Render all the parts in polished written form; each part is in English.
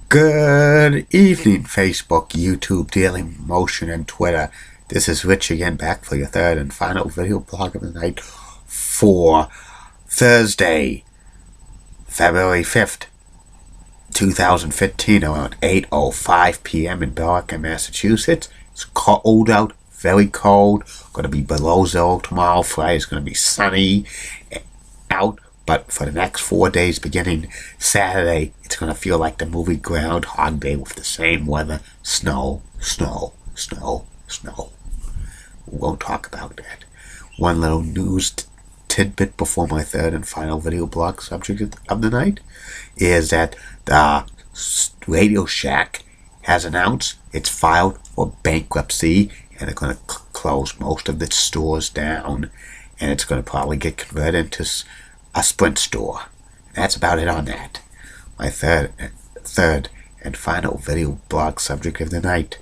Good evening, Facebook, YouTube, Daily Motion, and Twitter. This is Rich again, back for your third and final video blog of the night for Thursday, February 5th, 2015, around 8:05 p.m. in Belleville, Massachusetts. It's cold out, very cold. Going to be below zero tomorrow. Friday is going to be sunny out. But for the next 4 days, beginning Saturday, it's going to feel like the movie Groundhog Day with the same weather. Snow, snow, snow, snow. We won't talk about that. One little news tidbit before my third and final video blog subject of the night is that the Radio Shack has announced it's filed for bankruptcy, and they're going to close most of its stores down, and it's going to probably get converted into a Sprint store. That's about it on that. My third and final video blog subject of the night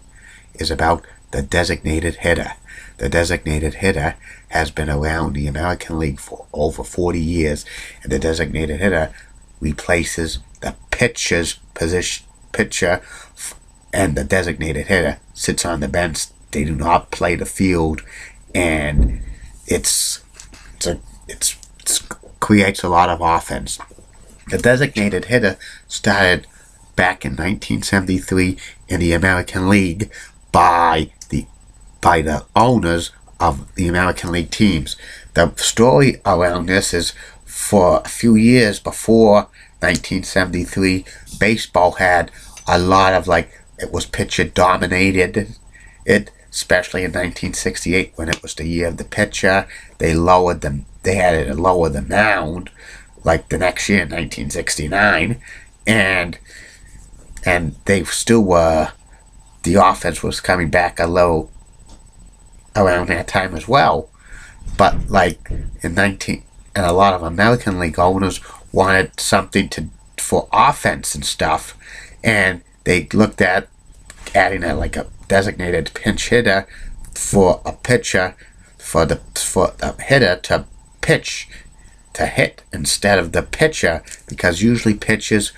is about the designated hitter. The designated hitter has been around the American League for over 40 years, and the designated hitter replaces the pitcher, and the designated hitter sits on the bench. They do not play the field, and it's creates a lot of offense. The designated hitter started back in 1973 in the American League by the owners of the American League teams. The story around this is, for a few years before 1973, baseball had a lot of, it was pitcher dominated. Especially in 1968, when it was the year of the pitcher, they had to lower the mound, like the next year in 1969, and they still were, the offense was coming back a little around that time as well. But and a lot of American League owners wanted something for offense and stuff, and they looked at adding a designated pinch hitter for a pitcher, for the hitter to hit instead of the pitcher, because usually pitchers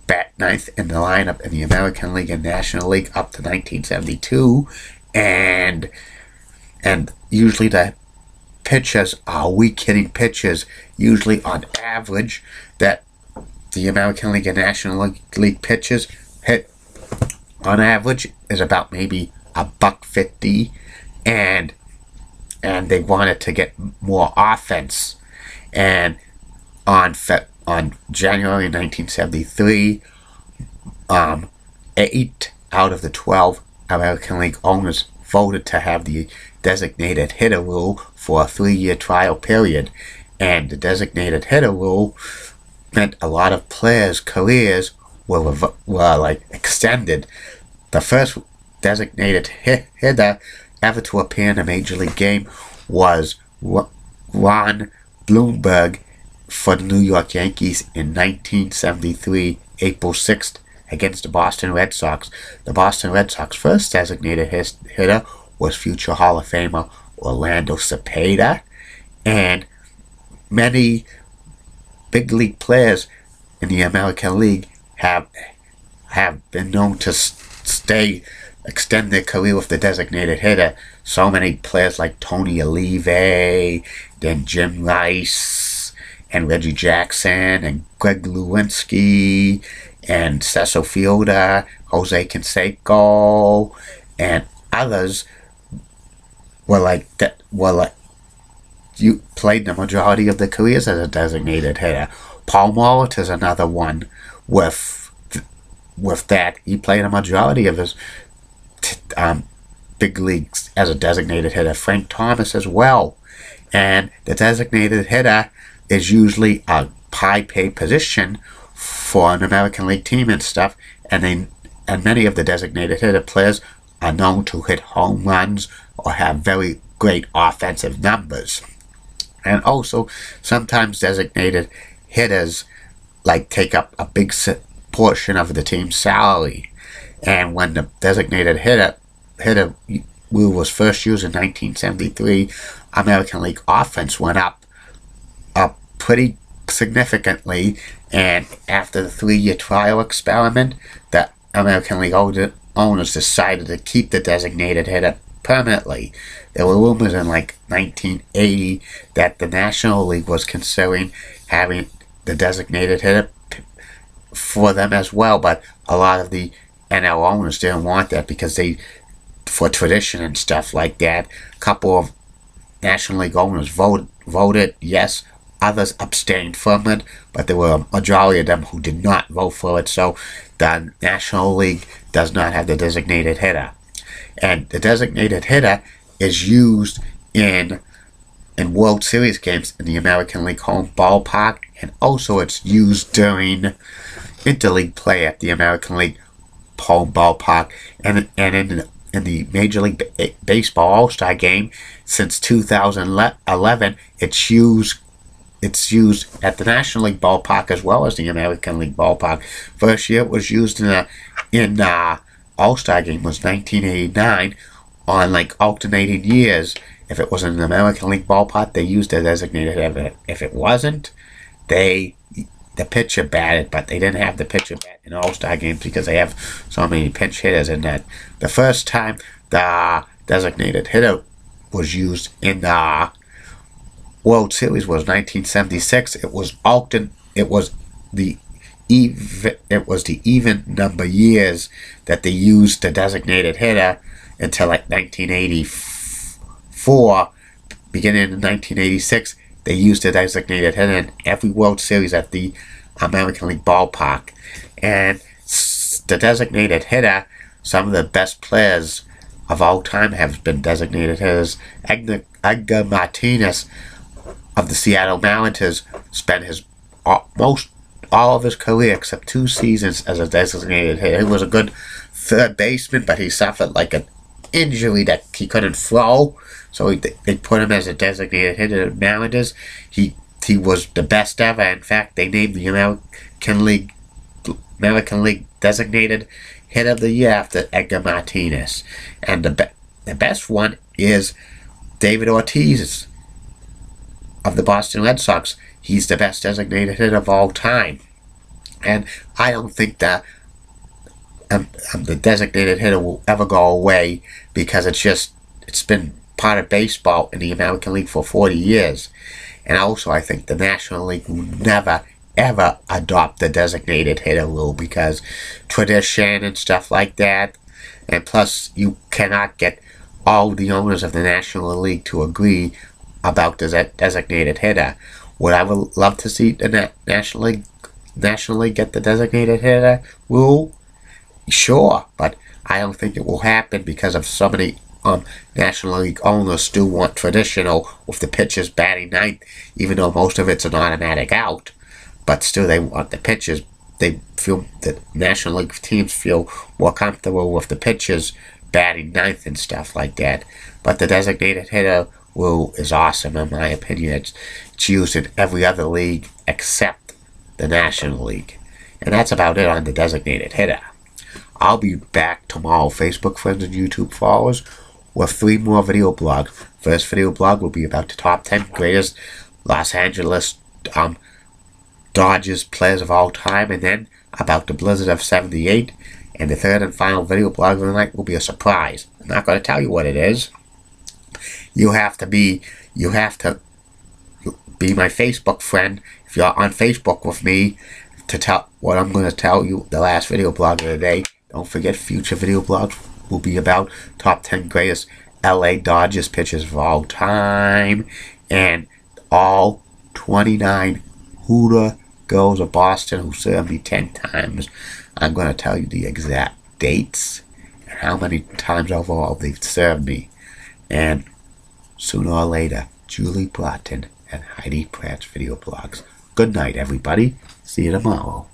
bat ninth in the lineup in the American League and National League up to 1972, and usually the pitchers are weak hitting pitchers. Usually, on average, that the American League and National League pitchers hit on average is about maybe $150, and they wanted to get more offense. And on January 1973, 8 out of the 12 American League owners voted to have the designated hitter rule for a 3-year trial period. And the designated hitter rule meant a lot of players' careers were extended. The first designated hitter ever to appear in a major league game was Ron Blomberg for the New York Yankees in 1973, April 6th, against the Boston Red Sox. The Boston Red Sox first designated hitter was future Hall of Famer Orlando Cepeda, and many big league players in the American League have been known to extend their career with the designated hitter. So many players like Tony Aleve, then Jim Rice, and Reggie Jackson, and Greg Lewinsky, and Cecil Fielder, Jose Canseco, and others you played the majority of their careers as a designated hitter. Paul Molitor is another one with that. He played a majority of his big leagues as a designated hitter. Frank Thomas as well. And the designated hitter is usually a high-paid position for an American League team and stuff. And many of the designated hitter players are known to hit home runs or have very great offensive numbers. And also, sometimes designated hitters take up a big portion of the team's salary. And when the designated hitter rule was first used in 1973, American League offense went up pretty significantly, And after the 3-year trial experiment, the American League owners decided to keep the designated hitter permanently. There were rumors in like 1980 that the National League was considering having the designated hitter for them as well, but a lot of the NL owners didn't want that because for tradition and stuff like that. A couple of National League owners voted yes, others abstained from it, but there were a majority of them who did not vote for it, so the National League does not have the designated hitter. And the designated hitter is used in World Series games in the American League home ballpark, and also it's used during interleague play at the American League home ballpark, and in the Major League Baseball All-Star Game since 2011. It's used at the National League ballpark as well as the American League ballpark. First year it was used in All-Star Game was 1989. On like alternating years, if it was in an American League ballpark, they used a designated hitter. If it wasn't, the pitcher batted, but they didn't have the pitcher bat in All-Star games because they have so many pinch hitters in that. The first time the designated hitter was used in the World Series was 1976. It was the even number years that they used the designated hitter until like 1984. Beginning in 1986, they used the designated hitter in every World Series at the American League ballpark. And the designated hitter, some of the best players of all time have been designated hitters. Edgar Martinez of the Seattle Mariners spent all of his career except 2 seasons as a designated hitter. He was a good third baseman, but he suffered like an injury that he couldn't throw, so they put him as a designated hitter at Mariners. He was the best ever. In fact, they named the American League designated hitter of the year after Edgar Martinez. And the best one is David Ortiz of the Boston Red Sox. He's the best designated hitter of all time. And I don't think that the designated hitter will ever go away, because it's been part of baseball in the American League for 40 years. And also I think the National League will never ever adopt the designated hitter rule because tradition and stuff like that. And plus you cannot get all the owners of the National League to agree about the designated hitter. Would I love to see the National League get the designated hitter rule? Sure, but I don't think it will happen because of so many National League owners still want traditional with the pitchers batting ninth, even though most of it's an automatic out. But still, they want the pitchers. They feel that National League teams feel more comfortable with the pitchers batting ninth and stuff like that. But the designated hitter rule is awesome in my opinion. It's used in every other league except the National League. And that's about it on the designated hitter. I'll be back tomorrow, Facebook friends and YouTube followers, with 3 more video blogs. First video blog will be about the top 10 greatest Los Angeles Dodgers players of all time, and then about the Blizzard of '78. And the third and final video blog of the night will be a surprise. I'm not going to tell you what it is. You have to be my Facebook friend if you're on Facebook with me to tell what I'm going to tell you the last video blog of the day. Don't forget, future video blogs will be about top 10 greatest LA Dodgers pitchers of all time, and all 29 Hooter girls of Boston who served me 10 times. I'm going to tell you the exact dates and how many times overall they've served me. And sooner or later, Julie Broughton and Heidi Pratt's video blogs. Good night, everybody. See you tomorrow.